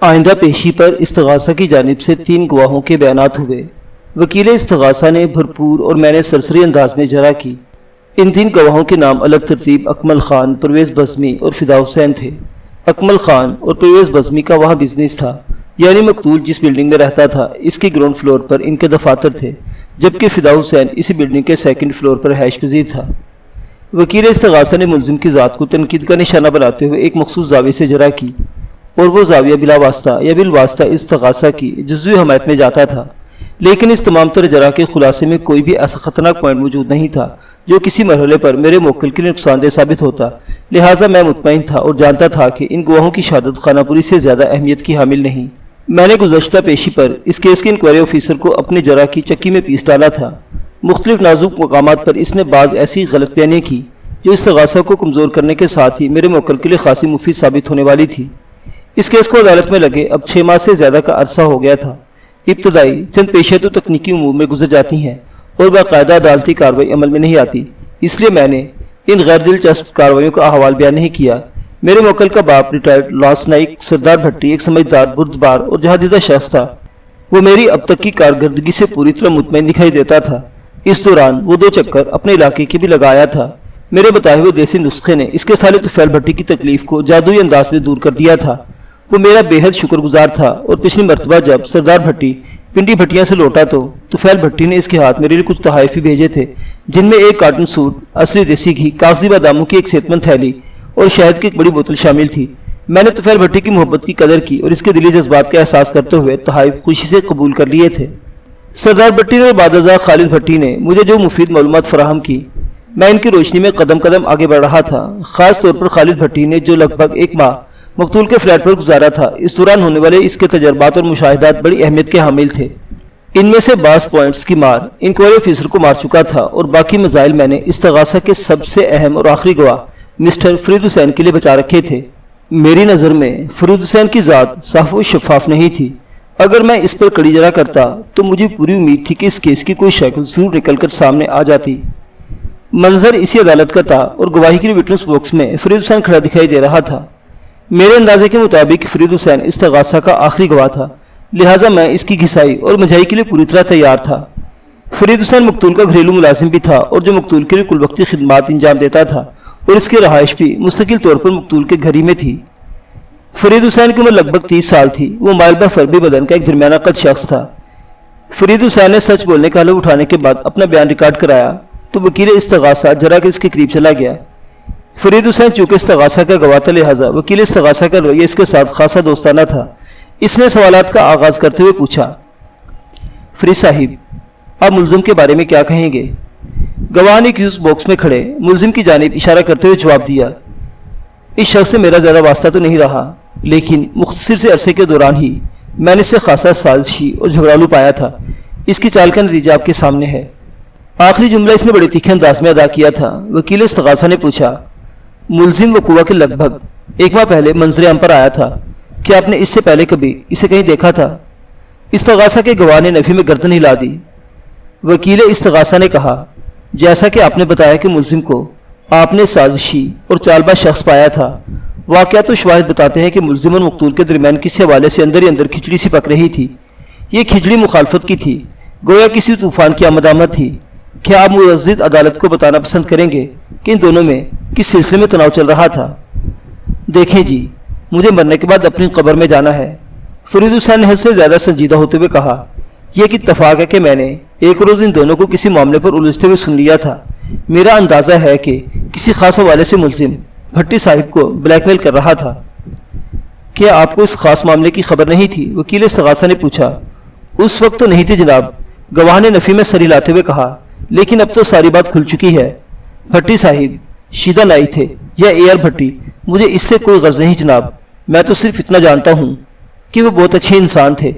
آئندہ پیشی پر استغاثہ کی جانب سے 3 گواہوں کے بیانات ہوئے۔ وکیل استغاثہ نے بھرپور اور میں نے سرسری انداز میں جرح کی۔ ان 3 گواہوں کے نام الگ ترتیب اکمل خان، پرویز بزمی اور فدا حسین تھے۔ اکمل خان اور پرویز بزمی کا وہاں بزنس تھا، یعنی مقتول جس بلڈنگ میں رہتا تھا اس کے گراؤنڈ فلور پر ان کے دفاتر تھے، جبکہ فدا حسین اسی بلڈنگ کے 2nd فلور پر رہائش پذیر تھا۔ وکیل استغاثہ نے ملزم کی ذات کو تنقید کا نشانہ بناتے ہوئے ایک مخصوص زاویے سے جرح کی، اور وہ زاویہ بلا واسطہ یا بالواسطہ استغاثہ کی جزوی حمایت میں جاتا تھا، لیکن اس تمام تر جرح کے خلاصے میں کوئی بھی ایسا خطرناک پوائنٹ موجود نہیں تھا جو کسی مرحلے پر میرے موکل کے لیے نقصان دہ ثابت ہوتا، لہٰذا میں مطمئن تھا اور جانتا تھا کہ ان گواہوں کی شہادت خانہ پوری سے زیادہ اہمیت کی حامل نہیں۔ میں نے گزشتہ پیشی پر اس کیس کے انکوائری آفیسر کو اپنی جرح کی چکی میں پیس ڈالا تھا۔ مختلف نازک مقامات پر اس نے بعض ایسی غلط بیانیاں کی جو استغاثہ کو کمزور کرنے کے ساتھ ہی میرے موکل کے لیے خاصی مفید ثابت ہونے والی تھی۔ اس کیس کو عدالت میں لگے اب 6 ماہ سے زیادہ کا عرصہ ہو گیا تھا۔ ابتدائی چند پیشیاں تو تکنیکی امور میں گزر جاتی ہیں اور باقاعدہ عدالتی کارروائی عمل میں نہیں آتی، اس لیے میں نے ان غیر دلچسپ کارروائیوں کا احوال بیان نہیں کیا۔ میرے موکل کا باپ ریٹائرڈ لانس نائک سردار بھٹی ایک سمجھدار، بردبار اور جہادیدہ شخص تھا۔ وہ میری اب تک کی کارکردگی سے پوری طرح مطمئن دکھائی دیتا تھا۔ اس دوران وہ 2 چکر اپنے علاقے کے بھی لگایا تھا۔ میرے بتائے ہوئے دیسی نسخے نے اس کے سالے طفیل بھٹی کی تکلیف کو جادوئی انداز میں دور کر دیا تھا۔ وہ میرا بے حد شکر گزار تھا، اور پچھلی مرتبہ جب سردار بھٹی پنڈی بھٹیاں سے لوٹا تو طفیل بھٹی نے اس کے ہاتھ میرے لیے کچھ تحائف بھی بھیجے تھے، جن میں ایک کارٹن سوٹ، اصلی دیسی گھی، کاغذی باداموں کی ایک صحت مند تھیلی اور شہد کی ایک بڑی بوتل شامل تھی۔ میں نے طفیل بھٹی کی محبت کی قدر کی اور اس کے دلی جذبات کا احساس کرتے ہوئے تحائف خوشی سے قبول کر لیے تھے۔ سردار بھٹی نے اور بعد ازاں خالد بھٹی نے مجھے جو مفید معلومات فراہم کی، میں ان کی روشنی میں قدم قدم آگے بڑھ رہا تھا۔ خاص طور پر خالد بھٹی نے جو لگ بھگ 1 ماہ مقتول کے فلیٹ پر گزارا تھا، اس دوران ہونے والے اس کے تجربات اور مشاہدات بڑی اہمیت کے حامل تھے۔ ان میں سے بعض پوائنٹس کی مار انکوائری آفیسر کو مار چکا تھا، اور باقی مسائل میں نے استغاثہ کے سب سے اہم اور آخری گواہ مسٹر فرید حسین کے لیے بچا رکھے تھے۔ میری نظر میں فرید حسین کی ذات صاف و شفاف نہیں تھی۔ اگر میں اس پر کڑی جرح کرتا تو مجھے پوری امید تھی کہ اس کیس کی کوئی شکل ضرور نکل کر سامنے آ جاتی۔ منظر اسی عدالت کا تھا اور گواہی کے لیے وٹنس باکس میں فرید حسین کھڑا دکھائی دے رہا تھا۔ میرے اندازے کے مطابق فرید حسین استغاثہ کا آخری گواہ تھا، لہٰذا میں اس کی گھسائی اور مجھائی کے لیے پوری طرح تیار تھا۔ فرید حسین مقتول کا گھریلو ملازم بھی تھا اور جو مقتول کے لیے کل وقتی خدمات انجام دیتا تھا، اور اس کی رہائش بھی مستقل طور پر مقتول کے گھر ہی میں تھی۔ فرید حسین کی عمر لگ بھگ 30 سال تھی۔ وہ مائل بفربی بدن کا ایک درمیانہ قد شخص تھا۔ فرید حسین نے سچ بولنے کا حلف اٹھانے کے بعد اپنا بیان ریکارڈ کرایا تو وکیل استغاثہ ذرا کے اس کے قریب چلا گیا۔ فرید حسین چونکہ استغاثہ کا گواہ تھا، لہٰذا وکیل استغاثہ کا رویہ اس کے ساتھ خاصا دوستانہ تھا۔ اس نے سوالات کا آغاز کرتے ہوئے پوچھا، فرید صاحب، آپ ملزم کے بارے میں کیا کہیں گے؟ گواہ نے کیس باکس میں کھڑے ملزم کی جانب اشارہ کرتے ہوئے جواب دیا، اس شخص سے میرا زیادہ واسطہ تو نہیں رہا، لیکن مختصر سے عرصے کے دوران ہی میں نے اسے خاصا سازشی اور جھگڑالو پایا تھا۔ اس کی چال کا نتیجہ آپ کے سامنے ہے۔ آخری جملہ اس نے بڑے تیکھے انداز میں ادا کیا تھا۔ وکیل استغاثہ نے پوچھا، ملزم وقوع کے لگ بھگ 1 ماہ پہلے منظر عام پر آیا تھا، کیا آپ نے اس سے پہلے کبھی اسے کہیں دیکھا تھا؟ استغاثہ کے گواہ نے نفی میں گردن ہلا دی۔ وکیل استغاثہ نے کہا، جیسا کہ آپ نے بتایا کہ ملزم کو آپ نے سازشی اور چال باز شخص پایا تھا، واقعات و شواہد بتاتے ہیں کہ ملزم اور مقتول کے درمیان کسی حوالے سے اندر ہی اندر کھچڑی سی پک رہی تھی۔ یہ کھچڑی مخالفت کی تھی، گویا کسی طوفان کی آمد تھی۔ کیا آپ معزز عدالت کو بتانا پسند کریں گے کہ ان دونوں میں کس سلسلے میں تناؤ چل رہا تھا؟ دیکھیں جی، مجھے مرنے کے بعد اپنی قبر میں جانا ہے، فرید حسین نے حد سے زیادہ سنجیدہ ہوتے ہوئے کہا۔ یہ ایک اتفاق ہے کہ میں نے ایک روز ان دونوں کو کسی معاملے پر الجھتے ہوئے سن لیا تھا۔ میرا اندازہ ہے کہ کسی خاص حوالے سے ملزم بھٹی صاحب کو بلیک میل کر رہا تھا۔ کیا آپ کو اس خاص معاملے کی خبر نہیں تھی؟ وکیل استغاثہ نے پوچھا۔ اس وقت تو نہیں تھی جناب، گواہ نے نفی میں سر ہلاتے ہوئے کہا، لیکن اب تو ساری بات کھل چکی ہے۔ بھٹی صاحب شیدہ نائی تھے یا اے آر بھٹی، مجھے اس سے کوئی غرض نہیں جناب، میں تو صرف اتنا جانتا ہوں کہ وہ بہت اچھے انسان تھے۔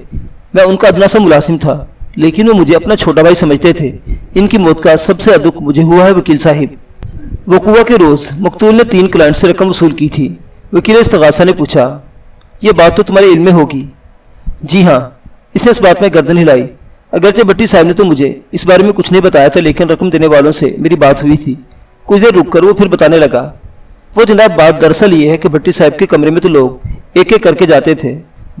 میں ان کا ادنا سا ملازم تھا، لیکن وہ مجھے اپنا چھوٹا بھائی سمجھتے تھے۔ ان کی موت کا سب سے دکھ مجھے ہوا ہے وکیل صاحب۔ وقوع کے روز مقتول نے 3 کلائنٹ سے رقم وصول کی تھی۔ وکیل استغاثہ نے پوچھا، یہ بات تو تمہارے علم میں ہوگی؟ جی ہاں، اس نے اس بات میں گردن ہلائی۔ اگرچہ بھٹی صاحب نے تو مجھے اس بارے میں کچھ نہیں بتایا تھا، لیکن رقم دینے والوں سے میری بات ہوئی تھی۔ کچھ دیر رک کر وہ پھر بتانے لگا، وہ جناب بات دراصل یہ ہے کہ بھٹی صاحب کے کمرے میں تو لوگ ایک ایک کر کے جاتے تھے۔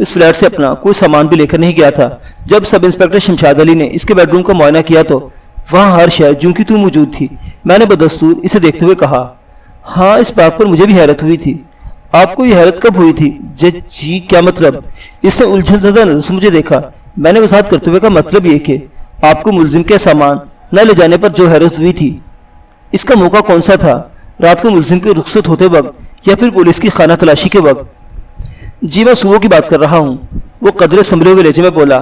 اس فلیٹ سے اپنا کوئی سامان بھی لے کر نہیں گیا تھا۔ جب سب انسپیکٹر شمشاد علی نے اس کے بیڈ روم کا معائنہ کیا تو وہاں ہر شے جوں کی توں موجود تھی۔ میں نے بدستور اسے دیکھتے ہوئے کہا، ہاں اس بات پر مجھے بھی حیرت ہوئی تھی۔ آپ کو یہ حیرت کب ہوئی تھی؟ جی کیا مطلب؟ اس نے الجھن زدہ نظر سے مجھے دیکھا۔ میں نے وضاحت کرتے ہوئے کہا، مطلب یہ کہ آپ کو ملزم کے سامان نہ لے جانے پر جو حیرت ہوئی تھی، اس کا موقع کون سا تھا؟ رات کو ملزم کے رخصت ہوتے وقت یا پھر پولیس کی خانہ تلاشی کے وقت؟ جی میں صبح کی بات کر رہا ہوں، وہ قدرے سنبھلے ہوئے لہجے میں بولا۔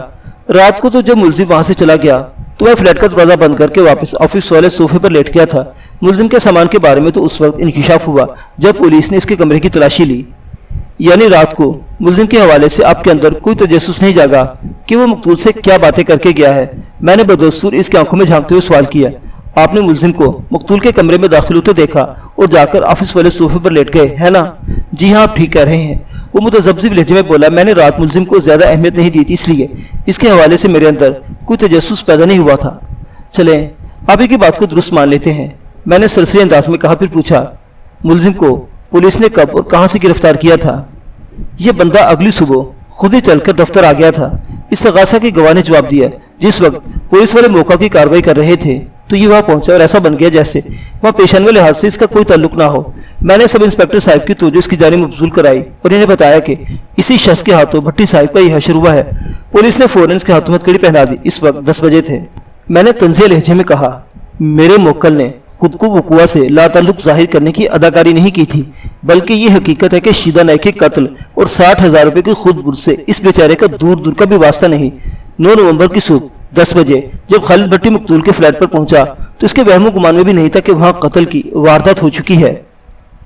رات کو تو جب ملزم وہاں سے چلا گیا تو میں فلیٹ کا دروازہ بند کر کے واپس آفس والے صوفے پر لیٹ گیا تھا۔ ملزم کے سامان کے بارے میں تو اس وقت انکشاف ہوا جب پولیس نے اس کے کمرے کی تلاشی لی۔ یعنی رات کو ملزم کے حوالے سے آپ کے اندر کوئی تجسس نہیں جاگا کہ وہ مقتول سے کیا باتیں کر کے گیا ہے؟ میں نے بدستور اس کی آنکھوں میں جھانکتے ہوئے سوال کیا۔ آپ نے ملزم کو مقتول کے کمرے میں داخل ہوتے دیکھا اور جا کر آفس والے صوفے پر لیٹ گئے، ہے نا؟ جی ہاں آپ ٹھیک کہہ رہے ہیں، وہ متذبذب لہجے میں بولا۔ میں نے رات ملزم کو زیادہ اہمیت نہیں دی تھی، اس لیے اس کے حوالے سے میرے اندر کوئی تجسس پیدا نہیں ہوا تھا۔ چلیں آپ کی بات کو درست مان لیتے ہیں، میں نے سرسری انداز میں کہا۔ پھر پوچھا، ملزم کو پولیس نے کب اور کہاں سے گرفتار کیا تھا؟ یہ بندہ اگلی صبح خود ہی چل کر دفتر آ گیا تھا، استغاثہ کے گواہ نے جواب دیا۔ جس وقت پولیس والے موقع کی کارروائی کر رہے تھے تو یہ وہاں پہنچا اور ایسا بن گیا جیسے وہاں پیشانوی لحاظ سے اس کا کوئی تعلق نہ ہو۔ میں نے سب انسپیکٹر صاحب کی توجہ اس کی جانب مبذول کرائی اور انہیں بتایا کہ اسی شخص کے ہاتھوں بھٹی صاحب کا یہ حشر ہوا ہے۔ پولیس نے فوراً اس کے ہاتھوں میں ہتھکڑی پہنا دی۔ اس وقت 10 بجے تھے۔ میں نے طنزیہ لہجے میں کہا، میرے موکل نے خود کو وقوع سے لا تعلق ظاہر کرنے کی اداکاری نہیں کی تھی، بلکہ یہ حقیقت ہے کہ شیدہ نائک کے قتل اور 60,000 روپے کی خود برد سے اس بیچارے کا دور دور کا بھی واسطہ نہیں۔ 9 نومبر کی صبح 10 بجے جب خالد بھٹی مقتول کے فلیٹ پر پہنچا تو اس کے وہم و گمان میں بھی نہیں تھا کہ وہاں قتل کی واردات ہو چکی ہے۔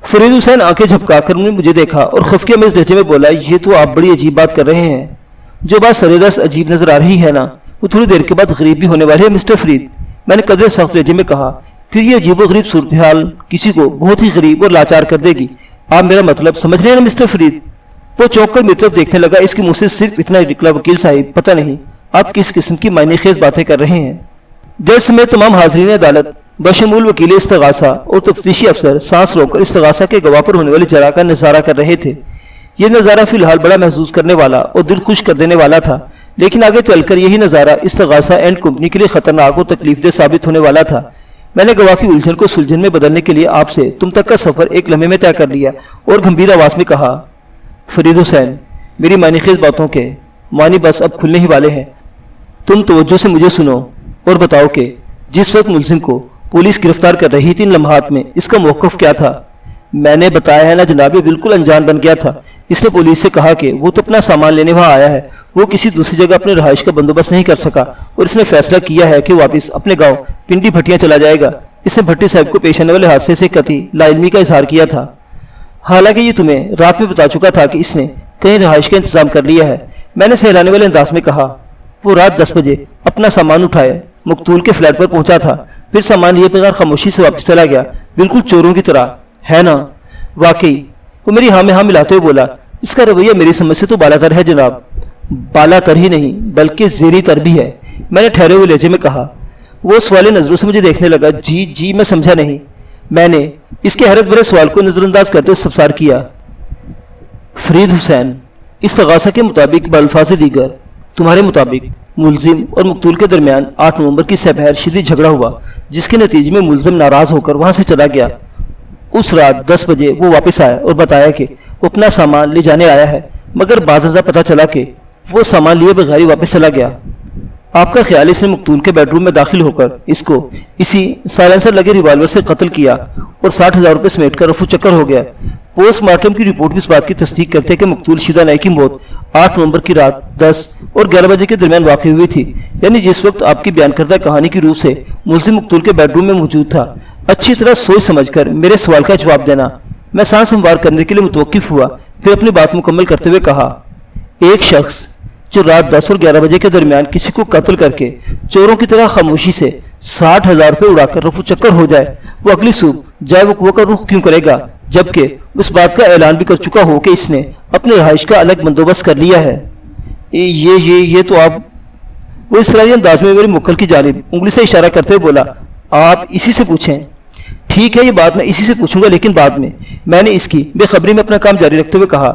فرید حسین آنکھیں جھپکا کر مجھے دیکھا اور خفیہ میں اس لہجے میں بولا، یہ تو آپ بڑی عجیب بات کر رہے ہیں۔ جو بات سریدس عجیب نظر آ رہی ہے نا، وہ تھوڑی دیر کے بعد غریب بھی ہونے والی ہے مسٹر فرید، میں نے قدرے سخت لہجے میں کہا۔ پھر یہ عجیب و غریب صورتحال کسی کو بہت ہی غریب اور لاچار کر دے گی۔ آپ میرا مطلب سمجھ رہے ہیں نا مسٹر فرید؟ وہ چونک کر میری طرف دیکھنے لگا۔ اس کے منہ سے صرف اتنا نکلا، وکیل صاحب پتہ نہیں آپ کس قسم کی معنی خیز باتیں کر رہے ہیں۔ دیر سمیت تمام حاضرین عدالت بشمول وکیل استغاثہ اور تفتیشی افسر سانس روک کر استغاثہ کے گواہ پر ہونے والی جرح کا نظارہ کر رہے تھے۔ یہ نظارہ فی الحال بڑا محظوظ کرنے والا اور دل خوش کر دینے والا تھا، لیکن آگے چل کر یہی نظارہ استغاثہ اینڈ کمپنی کے لیے خطرناک اور تکلیف دہ ثابت ہونے والا تھا۔ میں نے گواہ کی الجھن کو سلجھن میں بدلنے کے لیے آپ سے تم تک کا سفر ایک لمحے میں طے کر لیا اور گھمبیر آواز میں کہا، فرید حسین میری معنی خیز باتوں کے معنی بس اب کھلنے ہی والے ہیں۔ تم توجہ سے مجھے سنو اور بتاؤ کہ جس وقت ملزم کو پولیس گرفتار کر رہی تھی ان لمحات میں اس کا موقف کیا تھا؟ میں نے بتایا ہے نا جناب، یہ بالکل انجان بن گیا تھا۔ اس نے پولیس سے کہا کہ وہ تو اپنا سامان لینے وہاں آیا ہے، وہ کسی دوسری جگہ اپنے رہائش کا بندوبست نہیں کر سکا اور اس نے فیصلہ کیا ہے کہ واپس اپنے گاؤں پنڈی بھٹیاں چلا جائے گا۔ اس نے بھٹی صاحب کو پیش آنے والے حادثے سے قطعی لا علمی کا اظہار کیا تھا، حالانکہ یہ تمہیں رات میں بتا چکا تھا کہ اس نے کہیں رہائش کا انتظام کر لیا ہے۔ میں نے سہلانے والے انداز میں کہا، وہ رات 10 بجے اپنا سامان اٹھائے مقتول کے فلیٹ پر پہنچا تھا، پھر سامان لیے بغیر خاموشی سے واپس چلا گیا، بالکل چوروں کی طرح، ہے نا؟ واقعی، وہ میری ہاں میں ہاں ملاتے ہوئے بولا۔ اس کا رویہ میری سمجھ سے تو بالا تر ہے جناب، بالا تر ہی نہیں بلکہ زیری تر بھی ہے، میں نے ٹھہرے ہوئے لہجے میں کہا۔ وہ سوالی نظروں سے مجھے دیکھنے لگا۔ جی میں سمجھا نہیں، میں نے اس کے حیرت بھرے سوال کو نظر انداز کرتے ہوئے استفسار کیا۔ فرید حسین، استغاثہ کے مطابق بالفاظ دیگر تمہارے مطابق ملزم اور مقتول کے درمیان 8 نومبر کی سپہر شدید جھگڑا ہوا، جس کے نتیجے میں ملزم ناراض ہو کر وہاں سے چلا گیا۔ اس رات 10 بجے وہ واپس آیا اور بتایا کہ وہ اپنا سامان لے جانے آیا ہے، مگر بعد ازاں پتہ چلا کہ وہ سامان لیے بغیر ہی واپس چلا گیا۔ آپ کا خیال اس نے مقتول کے بیڈ روم میں داخل ہو کر اس کو اسی سائلنسر لگے ریوالور سے قتل کیا اور 60,000 روپے سمیٹ کر رفو چکر ہو گیا۔ پوسٹ مارٹم کی رپورٹ بھی اس بات کی تصدیق کرتے کہ مقتول شیدہ نائک کی موت 8 نومبر کی رات 10 اور 11 بجے کے درمیان واقع ہوئی تھی، یعنی جس وقت آپ کی بیان کردہ کہانی کی روح سے ملزم مقتول کے بیڈ روم میں موجود تھا۔ اچھی طرح سوچ سمجھ کر میرے سوال کا جواب دینا۔ میں سانس ہموار کرنے کے لیے متوقف ہوا، پھر اپنی بات مکمل کرتے ہوئے کہا، ایک شخص جو رات 10 اور 11 بجے کے درمیان کسی کو قتل کر کے چوروں کی طرح خاموشی سے 60,000 روپے اڑا کر رفو چکر ہو جائے، وہ اگلی صبح جائے وقوع کا رخ کیوں کرے گا، جبکہ اس بات کا اعلان بھی کر چکا ہو کہ اس نے اپنے رہائش کا الگ بندوبست کر لیا ہے؟ یہ تو آپ، وہ اسرائیلی انداز میں میرے موکل کی جانب انگلی سے اشارہ کرتے ہوئے بولا، آپ اسی سے پوچھیں۔ ٹھیک ہے، یہ بات میں اسی سے پوچھوں گا، لیکن بعد میں نے اس کی بے خبری میں اپنا کام جاری رکھتے ہوئے کہا،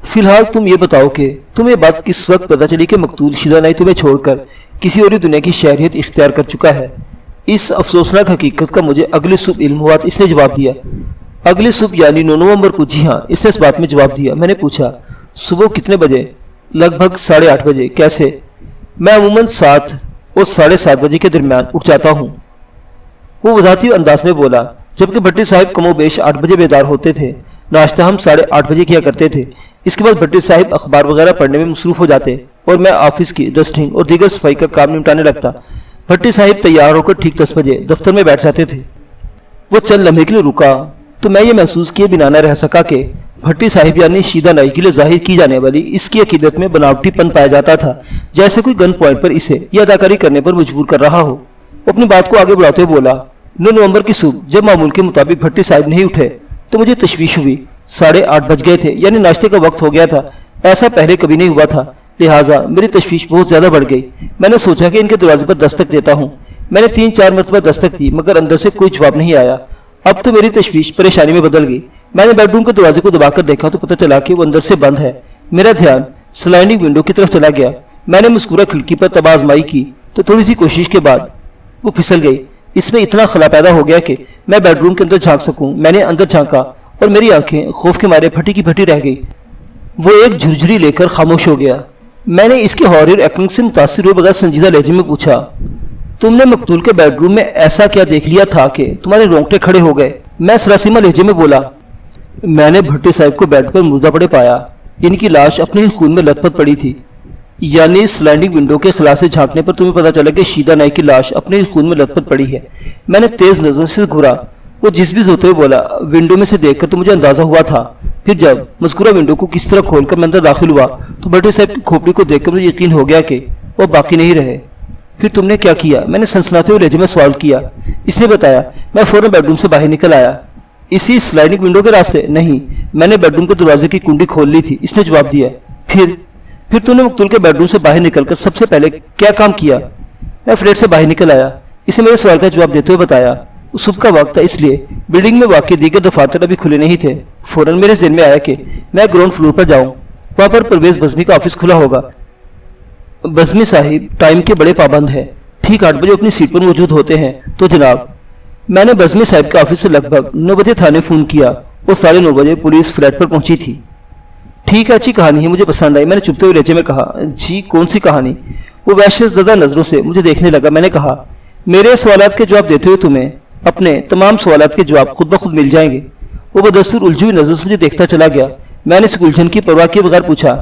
فی الحال تم یہ بتاؤ کہ تمہیں بات کس وقت پتہ چلی کہ مقتول شیدا نائی تمہیں چھوڑ کر کسی اور دنیا کی شہریت اختیار کر چکا ہے؟ اس افسوسناک حقیقت کا مجھے اگلی صبح علم ہوا۔ اس نے جواب دیا۔ اگلی صبح یعنی 9 نومبر کو؟ جی ہاں، اس نے اس بات میں جواب دیا۔ میں نے پوچھا صبح کتنے بجے؟ لگ بھگ 8:30 بجے۔ کیسے؟ میں عموماً 7 اور 7:30 بجے کے درمیان اٹھ جاتا ہوں، وہ وضاحتی انداز میں بولا، جبکہ بھٹی صاحب کم و بیش 8 بجے بیدار ہوتے تھے۔ ناشتہ ہم 8:30 بجے کیا کرتے تھے۔ اس کے بعد بھٹی صاحب اخبار وغیرہ پڑھنے میں مصروف ہو جاتے اور میں آفس کی ڈسٹنگ اور دیگر صفائی کا کام نمٹانے لگتا۔ بھٹی صاحب تیار ہو کر ٹھیک 10 بجے دفتر میں بیٹھ جاتے تھے۔ وہ چند لمحے کے لیے رکا تو میں یہ محسوس کیے بنا نہ رہ سکا کہ بھٹی صاحب یعنی شیدا نائی کے لیے ظاہر کی جانے والی اس کی عقیدت میں بناوٹی پن پایا جاتا تھا، جیسے کوئی گن پوائنٹ پر اسے یہ اداکاری کرنے پر مجبور کر رہا ہو۔ وہ اپنی بات کو آگے بڑھاتے ہوئے بولا، 9 نومبر کی صبح جب معمول کے مطابق بھٹی صاحب نہیں اٹھے تو مجھے تشویش ہوئی۔ 8:30 بج گئے تھے، یعنی ناشتے کا وقت ہو گیا تھا۔ ایسا پہلے کبھی نہیں ہوا تھا، لہٰذا میری تشویش بہت زیادہ بڑھ گئی۔ میں نے سوچا کہ ان کے دروازے پر دستک دیتا ہوں۔ میں نے 3-4 مرتبہ دستک دی مگر اندر سے کوئی جواب نہیں آیا۔ اب تو میری تشویش پریشانی میں بدل گئی۔ میں نے بیڈ روم کے دروازے کو دبا کر دیکھا تو پتہ چلا کہ وہ اندر سے بند ہے۔ میرا دھیان سلائڈنگ ونڈو کی طرف چلا گیا۔ میں نے مسکورہ کھڑکی پر تب آزمائی کی تو تھوڑی سی کوشش کے بعد وہ پھسل گئی۔ اس میں اتنا خلا پیدا ہو گیا کہ میں بیڈ روم کے اندر جھانک سکوں۔ میں نے اندر جھانکا اور میری آنکھیں خوف کے مارے پھٹی کی پھٹی رہ گئی۔ وہ ایک جھرجھری لے کر خاموش ہو گیا۔ میں نے اس کے ہارر ایکٹنگ سے متاثر ہوئے بغیر سنجیدہ لہجے میں پوچھا، تم نے مقتول کے بیڈ روم میں ایسا کیا دیکھ لیا تھا کہ تمہارے رونگٹے کھڑے ہو گئے؟ میں سراسیمہ لہجے میں بولا، میں نے بھٹی صاحب کو بیڈ پر مردہ پڑے پایا۔ ان کی لاش اپنے ہی خون میں لت پت پڑی تھی۔ یعنی سلائڈنگ ونڈو کے خلا سے جھانکنے پر تمہیں پتا چلا کہ شیدا نائی کی لاش اپنے ہی خون میں لت پت پڑی ہے؟ میں نے تیز نظروں سے گھورا۔ وہ جس ہوتے ہوئے بولا، ونڈو میں سے دیکھ کر تو مجھے اندازہ ہوا تھا، پھر جب مذکورہ ونڈو کو کس طرح کھول کر میں اندر داخل ہوا تو بھٹی صاحب کی کھوپڑی کو دیکھ کر مجھے یقین ہو گیا کہ وہ باقی نہیں رہے۔ پھر تم نے کیا کیا؟ میں نے سنسناتے ہوئے لہجے میں سوال کیا۔ اس نے بتایا، میں فوراً بیڈ روم سے باہر نکل آیا۔ اسی سلائڈنگ ونڈو کے راستے؟ نہیں، میں نے بیڈ روم کے دروازے کی کنڈی کھول لی تھی، اس نے جواب دیا۔ پھر تم نے مقتول کے بیڈ روم سے باہر نکل کر سب سے پہلے کیا کام کیا؟ میں فلیٹ سے باہر نکل آیا۔ اسے میرے سوال کا جواب دیتے ہوئے بتایا، صبح کا وقت تھا اس لیے بلڈنگ میں واقع دیگر دفاتر ابھی کھلے نہیں تھے۔ فوراً میرے ذہن میں آیا کہ میں گراؤنڈ فلور پر جاؤں، وہاں پر پرویز بزمی کا آفس کھلا ہوگا۔ بزمی صاحب ٹائم کے بڑے پابند ہیں، ٹھیک 8 بجے اپنی سیٹ پر موجود ہوتے ہیں۔ تو جناب، میں نے بزمی صاحب کے آفس سے لگ بھگ 9 بجے تھانے فون کیا اور 9:30 بجے پولیس فلیٹ پر پہنچی تھی۔ ٹھیک ہے، اچھی کہانی ہے، مجھے پسند آئی۔ میں نے چپتے ہوئے لہجے میں کہا، جی کون سی کہانی؟ وہ وحشت زدہ نظروں سے مجھے دیکھنے لگا۔ میں نے کہا، میرے سوالات کے جواب دیتے ہوئے تمہیں اپنے تمام سوالات کے جواب خود بخود مل جائیں گے۔ وہ بدستور الجھی ہوئی نظر سے مجھے دیکھتا چلا گیا۔ میں نے اس الجھن کی پرواہ کیے بغیر پوچھا،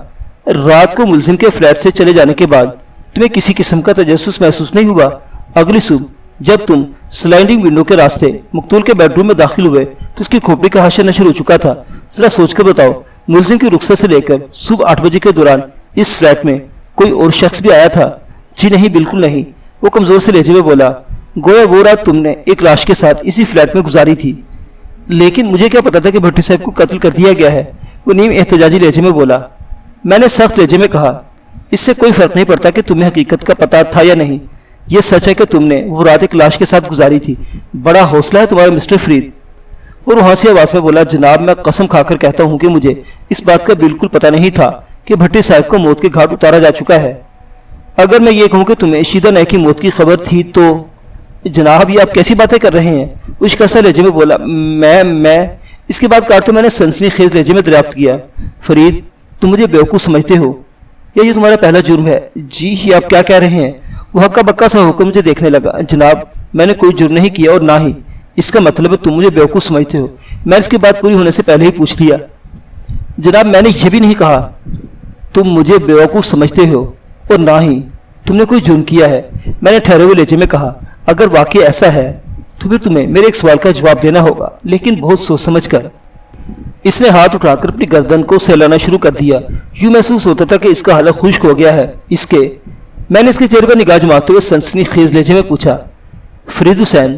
رات کو ملزم کے فلیٹ سے چلے جانے کے بعد تمہیں کسی قسم کا تجسس محسوس نہیں ہوا؟ اگلی صبح جب تم سلائڈنگ ونڈو کے راستے مقتول کے بیڈ روم میں داخل ہوئے تو اس کی کھوپڑی کا حشر نشر ہو چکا تھا۔ ذرا سوچ کر بتاؤ، ملزم کی رخصت سے لے کر صبح 8 بجے کے دوران اس فلیٹ میں کوئی اور شخص بھی آیا تھا؟ جی نہیں، بالکل نہیں، وہ کمزور سے لہجے میں بولا، گویا وہ رات تم نے ایک لاش کے ساتھ اسی فلیٹ میں گزاری تھی۔ لیکن مجھے کیا پتا تھا کہ بھٹی صاحب کو قتل کر دیا گیا ہے؟ وہ نیم احتجاجی لہجے میں بولا۔ میں نے سخت لہجے میں کہا، اس سے کوئی فرق نہیں پڑتا کہ تمہیں حقیقت کا پتہ تھا یا نہیں، یہ سچ ہے کہ تم نے وہ رات ایک لاش کے ساتھ گزاری تھی۔ بڑا حوصلہ ہے تمہارا مسٹر فرید۔ اور وہاں سے آواز میں بولا، جناب میں قسم کھا کر کہتا ہوں کہ مجھے اس بات کا بالکل پتہ نہیں تھا کہ بھٹی صاحب کو موت کے گھاٹ اتارا جا چکا ہے۔ اگر میں یہ کہوں کہ تمہیں شیدا نائی کی موت کی خبر تھی تو جناب یہ آپ کیسی باتیں کر رہے ہیں؟ اس کیسا لہجے میں بولا، میں اس کے بعد کاٹتے میں نے سنسنی خیز لہجے میں دریافت کیا، فرید تم مجھے بیوقوف سمجھتے ہو یا یہ تمہارا پہلا جرم ہے؟ جی یہ آپ کیا کہہ رہے ہیں؟ وہ ہکا بکا سا ہو کر مجھے دیکھنے لگا۔ جناب میں نے کوئی جرم نہیں کیا اور نہ ہی اس کا مطلب ہے تم مجھے بیوقوف سمجھتے ہو۔ میں اس کی بات پوری ہونے سے پہلے ہی پوچھ لیا۔ جناب میں نے یہ بھی نہیں کہا تم مجھے بیوقوف سمجھتے ہو اور نہ ہی تم نے کوئی جرم کیا ہے۔ میں نے ٹھہرے ہوئے لہجے میں کہا، اگر واقعی ایسا ہے تو پھر تمہیں میرے ایک سوال کا جواب دینا ہوگا، لیکن بہت سوچ سمجھ کر۔ اس نے ہاتھ اٹھا کر اپنی گردن کو سہلانا شروع کر دیا۔ یوں محسوس ہوتا تھا کہ اس کا حلق خشک ہو گیا ہے۔ میں نے اس کے چہرے پر نگاہ جماتے ہوئے سنسنی خیز لہجے میں پوچھا، فرید حسین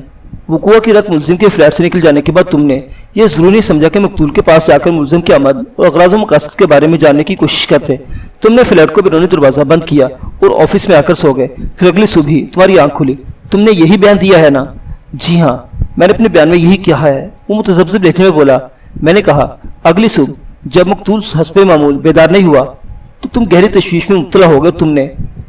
وقوع کی رات ملزم کے فلیٹ سے نکل جانے کے بعد تم نے یہ ضرور نہیں سمجھا کہ مقتول کے پاس جا کر ملزم کی آمد اور اغراض و مقاصد کے بارے میں جاننے کی کوشش کرتے؟ تم نے فلیٹ کو بیرونی دروازہ بند کیا اور آفس میں آ کر سو گئے۔ پھر اگلی صبح ہی تمہاری آنکھ کھلی۔ تم نے یہی بیان دیا ہے نا؟ جی ہاں، میں نے اپنے بیان میں یہی کہا ہے، وہ متذبذب لہجے میں بولا۔ میں نے کہا، اگلی صبح جب مقتول حسب معمول بیدار نہیں ہوا تو تم گہری تشویش میں مبتلا ہو گئے. تم نے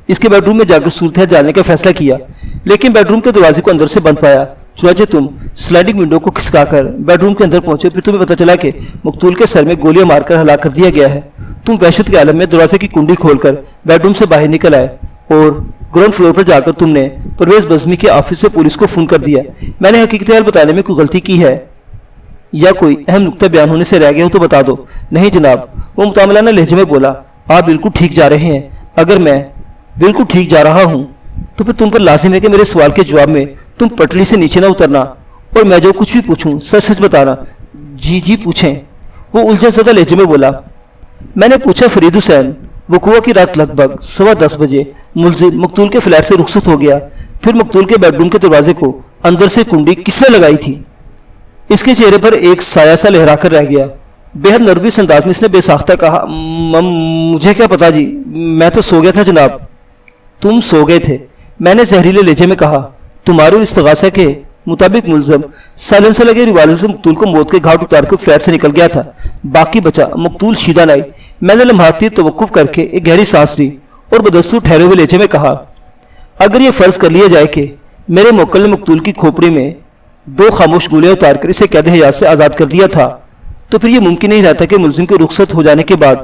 اس کے بیڈ روم میں جا کر صورتحال جاننے کا فیصلہ کیا لیکن بیڈ روم کے دروازے کو اندر سے بند پایا. چنانچہ تم سلائڈنگ ونڈو کو کھسکا کر بیڈ روم کے اندر پہنچے. پھر تمہیں پتہ چلا کہ مقتول کے سر میں گولیاں مار کر ہلاک کر دیا گیا ہے. تم وحشت کے عالم میں دروازے کی کنڈی کھول کر بیڈ روم سے باہر نکل آئے اور گراؤنڈ فلور پر جا کر تم نے پرویز بزمی کے آفس سے پولیس کو فون کر دیا. میں نے حقیقت حال بتانے میں کوئی غلطی کی ہے یا کوئی اہم نقطہ بیان ہونے سے رہ گیا ہو تو بتا دو. نہیں جناب، وہ متعاملانہ لہجے میں بولا. آپ بالکل ٹھیک جا رہے ہیں. اگر میں بالکل ٹھیک جا رہا ہوں تو پھر تم پر لازم ہے کہ میرے سوال کے جواب میں تم پٹڑی سے نیچے نہ اترنا اور میں جو کچھ بھی پوچھوں سچ سچ بتانا. جی پوچھیں، وہ الجھن زدہ لہجے میں بولا. میں نے پوچھا فرید حسین. وقوع کی رات لگ بھگ 10:15 بجے ملزم مقتول کے فلیٹ سے رخصت ہو گیا. پھر مقتول کے بیڈ روم کے دروازے کو اندر سے کنڈی کس نے لگائی تھی؟ اس کے چہرے پر ایک سایہ سا لہرا کر رہ گیا. بے حد نروس انداز میں اس نے بے ساختہ کہا، مجھے کیا پتا جی، میں تو سو گیا تھا جناب. تم سو گئے تھے؟ میں نے زہریلے لہجے میں کہا. تمہارے استغاثہ کے مطابق ملزم سائلنس سے لگے ریوالور سے مقتول کو موت کے گھاٹ اتار کر فلیٹ سے نکل گیا تھا. باقی بچا مقتول شیدا نائی. میں نے لمحاتی توقف کر کے ایک گہری سانس لی اور بدستور ٹھہرے ہوئے لہجے میں کہا، اگر یہ فرض کر لیا جائے کہ میرے موکل نے مقتول کی کھوپڑی میں 2 خاموش گولیاں اتار کر اسے قید حیات سے آزاد کر دیا تھا تو پھر یہ ممکن نہیں رہتا کہ ملزم کے رخصت ہو جانے کے بعد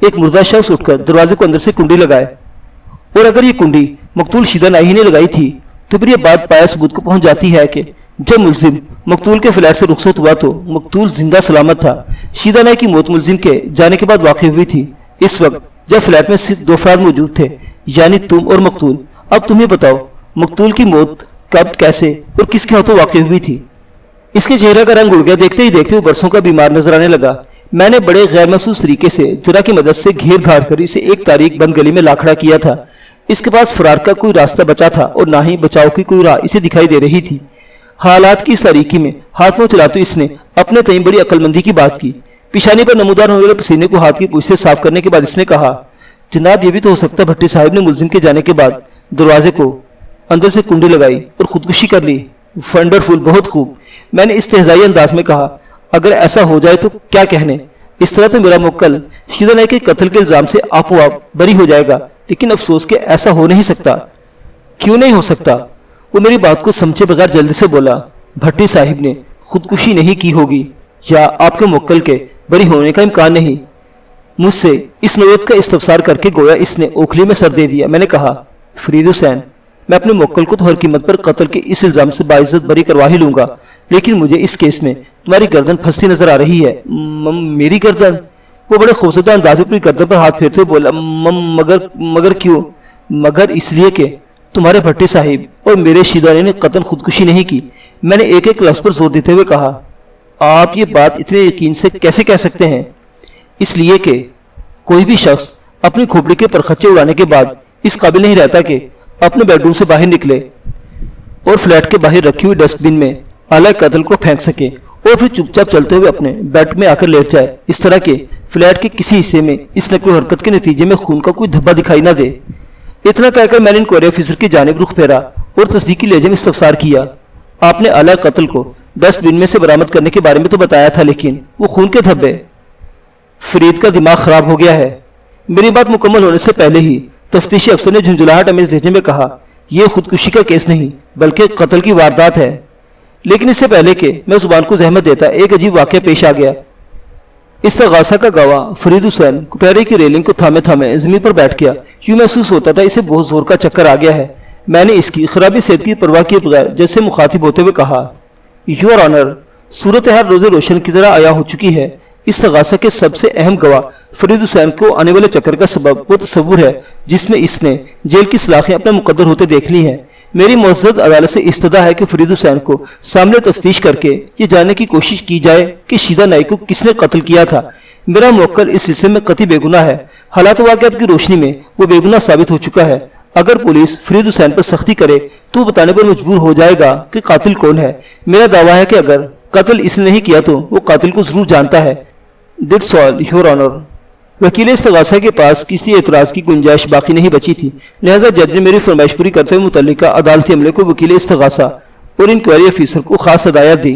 ایک مردہ شخص اٹھ کر دروازے کو اندر سے کنڈی لگائے. اور اگر یہ کنڈی مقتول شیدا نائی نے لگائی تھی تو پھر یہ بات پایا ثبوت کو پہنچ جاتی ہے کہ جب ملزم مقتول کے فلیٹ سے رخصت ہوا تو مقتول زندہ سلامت تھا. شیدا نائی کی موت ملزم کے جانے کے بعد واقع ہوئی تھی، اس وقت جب فلیٹ میں صرف 2 افراد موجود تھے، یعنی تم اور مقتول. اب تمہیں بتاؤ مقتول کی موت کب، کیسے اور کس کے ہاتھوں واقع ہوئی تھی؟ اس کے چہرے کا رنگ اڑ گیا. دیکھتے ہی دیکھتے وہ برسوں کا بیمار نظر آنے لگا. میں نے بڑے غیر محسوس طریقے سے جرا کی مدد سے گھیر گھاڑ کر اسے ایک تاریک بند گلی میں لا کھڑا کیا تھا. اس کے پاس فرار کا کوئی راستہ بچا تھا اور نہ ہی بچاؤ کی کوئی راہ اسے دکھائی دے رہی تھی. حالات کی تاریکی میں ہاتھ پاؤں چلاتے اس نے اپنے تئیں بڑی عقل مندی کی بات کی. پیشانی پر نمودار ہونے والے پسینے کو ہاتھ کی پوچھ سے صاف کرنے کے بعد اس نے کہا، جناب یہ بھی تو ہو سکتا ہے بھٹی صاحب نے ملزم کے جانے کے بعد دروازے کو اندر سے کنڈی لگائی اور خودکشی کر لی. ونڈرفل، بہت خوب. میں نے استہزائی انداز میں کہا، اگر ایسا ہو جائے تو کیا کہنے؟ اس طرح تو میرا موکل شیدا نائی کے قتل کے الزام سے آپ و آپ بری ہو جائے گا. لیکن افسوس کہ ایسا ہو نہیں سکتا. کیوں نہیں ہو سکتا؟ وہ میری بات کو سمجھے بغیر جلدی سے بولا، بھٹی صاحب نے خودکشی نہیں کی ہوگی یا آپ کے موکل کے بری ہونے کا امکان نہیں. مجھ سے اس نوعیت کا استفسار کر کے گویا اس نے اوکھلی میں سر دے دیا. میں نے کہا، فرید حسین، میں اپنے موکل کو تو ہر قیمت پر قتل کے اس الزام سے باعزت بری کروا ہی لوں گا، لیکن مجھے اس کیس میں تمہاری گردن پھنستی نظر آ رہی ہے. میری گردن؟ وہ بڑے خوفزدہ انداز میں اپنی گردن پر ہاتھ پھیرتے بولا، مگر کیوں؟ مگر اس لیے کہ تمہارے بھٹی صاحب اور میرے شیدا نائی نے قتل خودکشی نہیں کی. میں نے ایک ایک لفظ پر زور دیتے ہوئے کہا. آپ یہ بات اتنے یقین سے کیسے کہہ سکتے ہیں؟ اس لیے کہ کوئی بھی شخص اپنی کھوپڑی کے پرخچے اڑانے کے بعد اس قابل نہیں رہتا کہ اپنے بیڈ روم سے باہر نکلے اور فلیٹ کے باہر رکھی ہوئی ڈسٹ بن میں آلہ قتل کو پھینک سکے اور پھر چپ چاپ چلتے ہوئے اپنے بیڈ میں آ کر لیٹ جائے. اس طرح کے فلیٹ کے کسی حصے میں اس نقل و حرکت کے نتیجے میں خون کا کوئی دھبا دکھائی نہ دے. اتنا کہہ کر میں نے انکوائری آفیسر کی جانب رخ پھیرا اور تصدیقی لہجے میں استفسار کیا، آپ نے آلہ قتل کو ڈسٹ بن میں سے برآمد کرنے کے بارے میں تو بتایا تھا، لیکن وہ خون کے دھبے؟ فرید کا دماغ خراب ہو گیا ہے. میری بات مکمل ہونے سے پہلے ہی تفتیشی افسر نے جھنجھلاہٹ امیز لہجے میں کہا، یہ خودکشی کا کیس نہیں بلکہ قتل کی واردات ہے. لیکن اس سے پہلے کہ میں زبان کو زحمت دیتا ایک عجیب واقعہ پیش آ گیا. استغاثہ کا گواہ فرید حسین کٹہرے کی ریلنگ کو تھامے تھامے زمین پر بیٹھ گیا. یوں محسوس ہوتا تھا اسے بہت زور کا چکر آ گیا ہے. میں نے اس کی خرابی صحت کی پرواہ کیے بغیر جیسے مخاطب ہوتے ہوئے کہا، یور آنر، صورتحال روز روشن کی طرح عیاں ہو چکی ہے. استغاثہ کے سب سے اہم گواہ فرید حسین کو آنے والے چکر کا سبب وہ تصور ہے جس میں اس نے جیل کی سلاخیں اپنے مقدر ہوتے دیکھ لی ہیں. میری معزز عدالت سے استدعا ہے کہ فرید حسین کو سامنے تفتیش کر کے یہ جاننے کی کوشش کی جائے کہ شیدا نائی کو کس نے قتل کیا تھا. میرا موکل اس سلسلے میں قطعی بے گناہ ہے. حالات واقعات کی روشنی میں وہ بے گناہ ثابت ہو چکا ہے. اگر پولیس فرید حسین پر سختی کرے تو وہ بتانے پر مجبور ہو جائے گا کہ قاتل کون ہے. میرا دعویٰ ہے کہ اگر قتل اس نے نہیں کیا تو وہ قاتل کو ضرور جانتا ہے. That's all, Your Honor. وکیل استغاثہ کے پاس کسی اعتراض کی گنجائش باقی نہیں بچی تھی، لہذا جج نے میری فرمائش پوری کرتے ہوئے متعلقہ عدالتی عملے کو وکیل استغاثہ اور انکوائری افیسر کو خاص ہدایت دی.